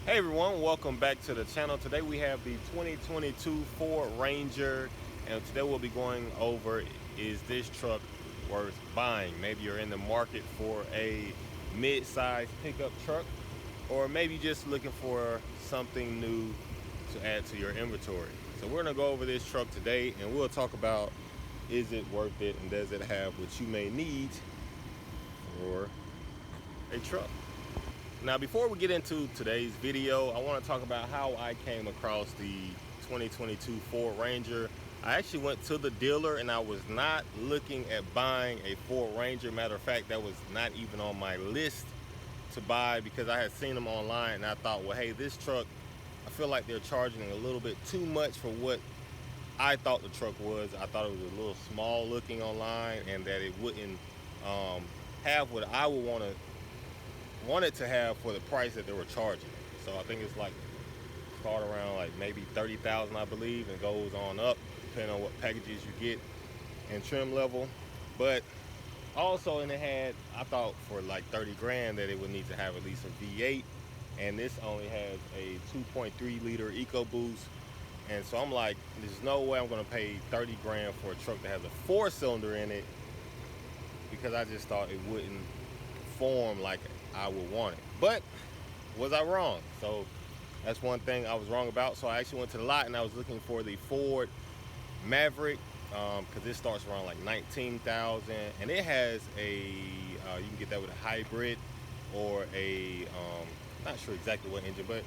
Hey everyone, welcome back to the channel. Today we have the 2022 Ford Ranger, and today we'll be going over, is this truck worth buying? Maybe you're in the market for a mid-size pickup truck, or maybe just looking for something new to add to your inventory. So we're gonna go over this truck today, and we'll talk about, is it worth it, and does it have what you may need for a truck? Now, before we get into today's video, I want to talk about how I came across the 2022 Ford Ranger. I actually went to the dealer and I was not looking at buying a Ford Ranger. Matter of fact, that was not even on my list to buy because I had seen them online and I thought, well, hey, this truck, I feel like they're charging a little bit too much for what I thought the truck was. I thought it was a little small looking online and that it wouldn't have what I would wanted to have for the price that they were charging. So I think it's like start around like maybe 30,000, I believe, and goes on up depending on what packages you get and trim level. But also, and it had, I thought for like 30 grand that it would need to have at least a V8, and this only has a 2.3 liter EcoBoost. And so I'm like, there's no way I'm gonna pay 30 grand for a truck that has a 4-cylinder in it, because I just thought it wouldn't perform like I would want it. But was I wrong? So that's one thing I was wrong about. So I actually went to the lot and I was looking for the Ford Maverick, because it starts around like 19,000, and it has a you can get that with a hybrid or a not sure exactly what engine, but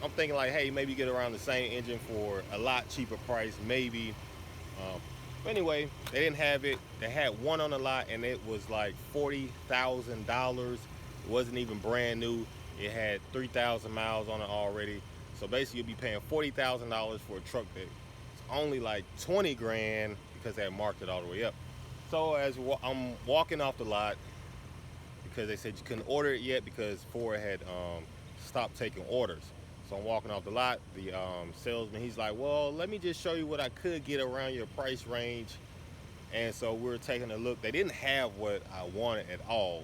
I'm thinking like, hey, maybe get around the same engine for a lot cheaper price, maybe. But anyway, they didn't have it. They had one on the lot and it was like $40,000. It wasn't even brand new. It had 3,000 miles on it already. So basically you'll be paying $40,000 for a truck that's only like 20 grand because they had marked it all the way up. So as I'm walking off the lot, because they said you couldn't order it yet because Ford had stopped taking orders. So I'm walking off the lot, the salesman, he's like, well, let me just show you what I could get around your price range. And so we're taking a look. They didn't have what I wanted at all,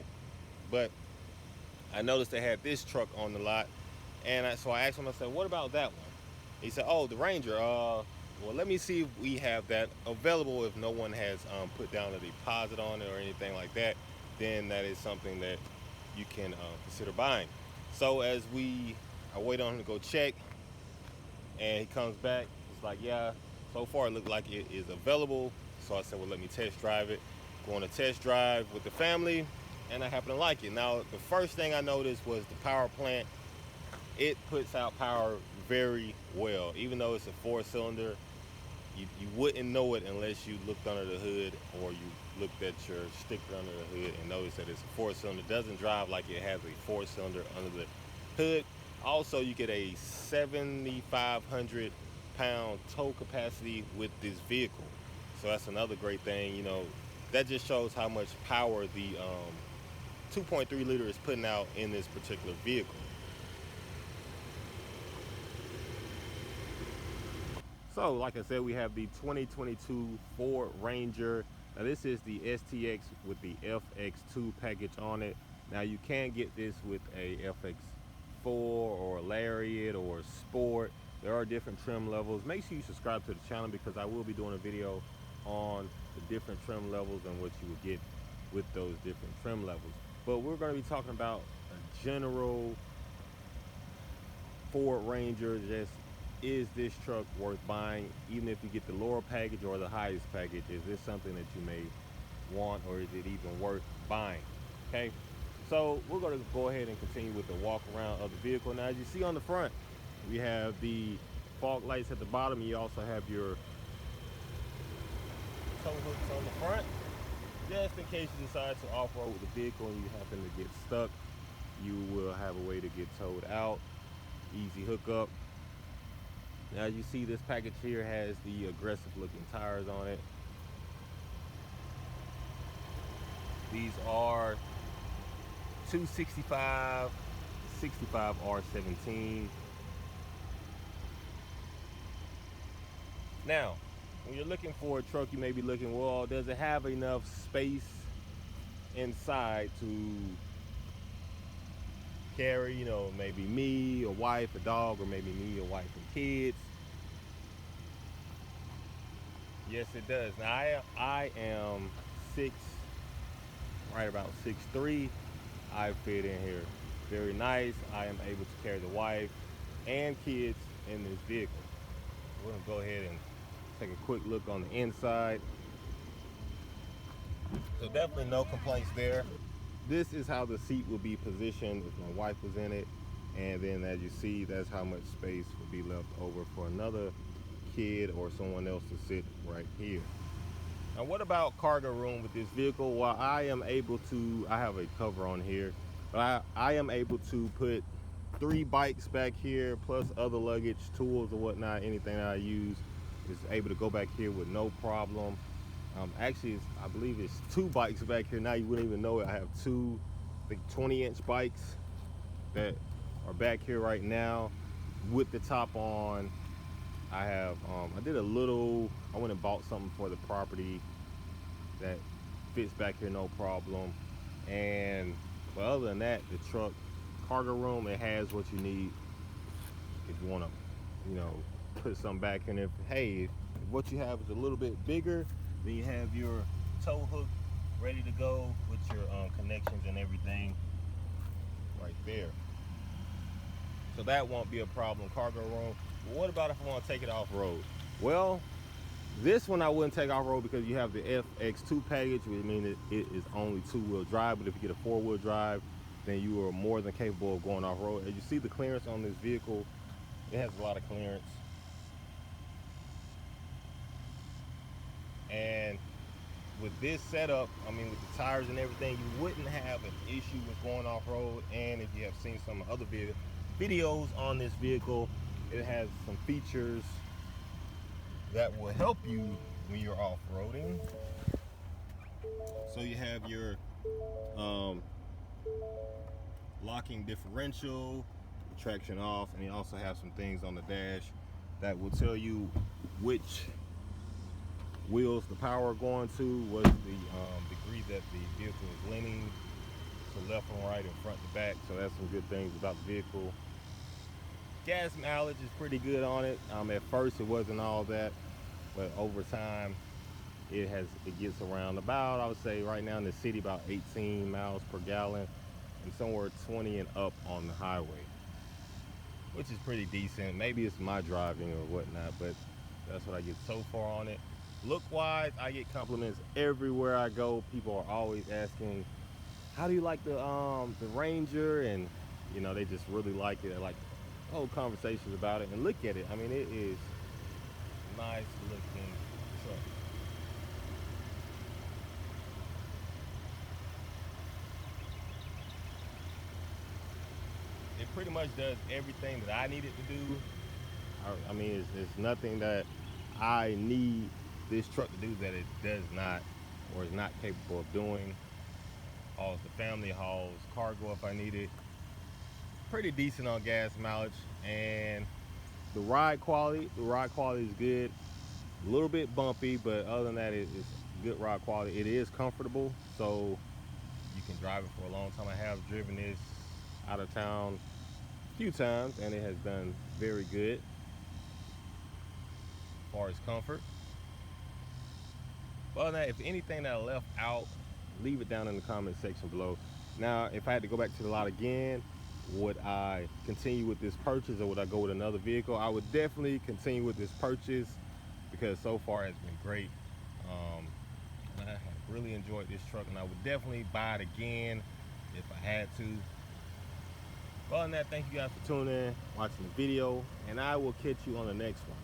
but I noticed they had this truck on the lot. And so I asked him, I said, what about that one? He said, oh, the Ranger. Well, let me see if we have that available. If no one has put down a deposit on it or anything like that, then that is something that you can consider buying. So as I wait on him to go check, and he comes back. It's like, yeah, so far it looked like it is available. So I said, well, let me test drive it. Go on a test drive with the family, and I happen to like it. Now, the first thing I noticed was the power plant. It puts out power very well. Even though it's a 4-cylinder, you wouldn't know it unless you looked under the hood or you looked at your sticker under the hood and noticed that it's a 4-cylinder. It doesn't drive like it has a 4-cylinder under the hood. Also, you get a 7,500 pound tow capacity with this vehicle. So that's another great thing. You know, that just shows how much power the 2.3 liter is putting out in this particular vehicle. So like I said, we have the 2022 Ford Ranger. Now this is the STX with the FX2 package on it. Now you can get this with a FX4 or a Lariat or Sport. There are different trim levels. Make sure you subscribe to the channel because I will be doing a video on the different trim levels and what you would get with those different trim levels. But we're going to be talking about a general Ford Ranger. Just, is this truck worth buying? Even if you get the lower package or the highest package, is this something that you may want, or is it even worth buying? Okay, so we're going to go ahead and continue with the walk around of the vehicle. Now, as you see on the front, we have the fog lights at the bottom. You also have your tow hooks on the front, just in case you decide to off-road with the vehicle and you happen to get stuck. You will have a way to get towed out. Easy hookup. Now, as you see, this package here has the aggressive looking tires on it. These are 265 65 R17. Now, when you're looking for a truck, you may be looking, well, does it have enough space inside to carry, you know, maybe me, a wife, a dog, or maybe me, a wife, and kids. Yes, it does. Now I am right about 6'3". I fit in here very nice. I am able to carry the wife and kids in this vehicle. We're gonna go ahead and take a quick look on the inside. So definitely no complaints there. This is how the seat will be positioned if my wife was in it. And then as you see, that's how much space will be left over for another kid or someone else to sit right here. Now what about cargo room with this vehicle? Well, I am able to, I have a cover on here, but I am able to put 3 bikes back here, plus other luggage, tools or whatnot, anything that I use is able to go back here with no problem. Actually, I believe it's 2 bikes back here. Now you wouldn't even know it. I have 2, I think 20-inch bikes that are back here right now with the top on. I have, I did a little, I went and bought something for the property that fits back here no problem. And but other than that, the truck cargo room, it has what you need if you want to, you know, put something back in. If, hey, if what you have is a little bit bigger, then you have your tow hook ready to go with your connections and everything right there. So that won't be a problem, cargo room. But what about if I want to take it off-road? Well, this one I wouldn't take off-road because you have the FX2 package, which means it is only 2-wheel drive. But if you get a 4-wheel drive, then you are more than capable of going off-road. As you see the clearance on this vehicle, it has a lot of clearance. And with this setup, I mean, with the tires and everything, you wouldn't have an issue with going off-road. And if you have seen some other videos on this vehicle, it has some features that will help you when you're off-roading. So you have your locking differential, traction off, and you also have some things on the dash that will tell you which wheels the power going to, what's the degree that the vehicle is leaning to left and right and front to back. So that's some good things about the vehicle. Gas mileage is pretty good on it. At first it wasn't all that, but over time it gets around about, I would say right now in the city, about 18 miles per gallon, and somewhere 20 and up on the highway, which is pretty decent. Maybe it's my driving or whatnot, but that's what I get so far on it. Look wise, I get compliments everywhere I go. People are always asking, how do you like the Ranger? And you know, they just really like it. They like whole conversations about it. And look at it, I mean, it is a nice looking truck. It pretty much does everything that I need it to do. I mean, it's nothing that I need this truck to do that it does not, or is not capable of doing. Hauls the family, hauls cargo if I need it. Pretty decent on gas mileage. And the ride quality is good. A little bit bumpy, but other than that, it's good ride quality. It is comfortable, so you can drive it for a long time. I have driven this out of town a few times, and it has done very good as far as comfort. But other than that, if anything that I left out, leave it down in the comment section below. Now, if I had to go back to the lot again, would I continue with this purchase or would I go with another vehicle? I would definitely continue with this purchase because so far it's been great. And I have really enjoyed this truck, and I would definitely buy it again if I had to. Other than that, thank you guys for tuning in, watching the video, and I will catch you on the next one.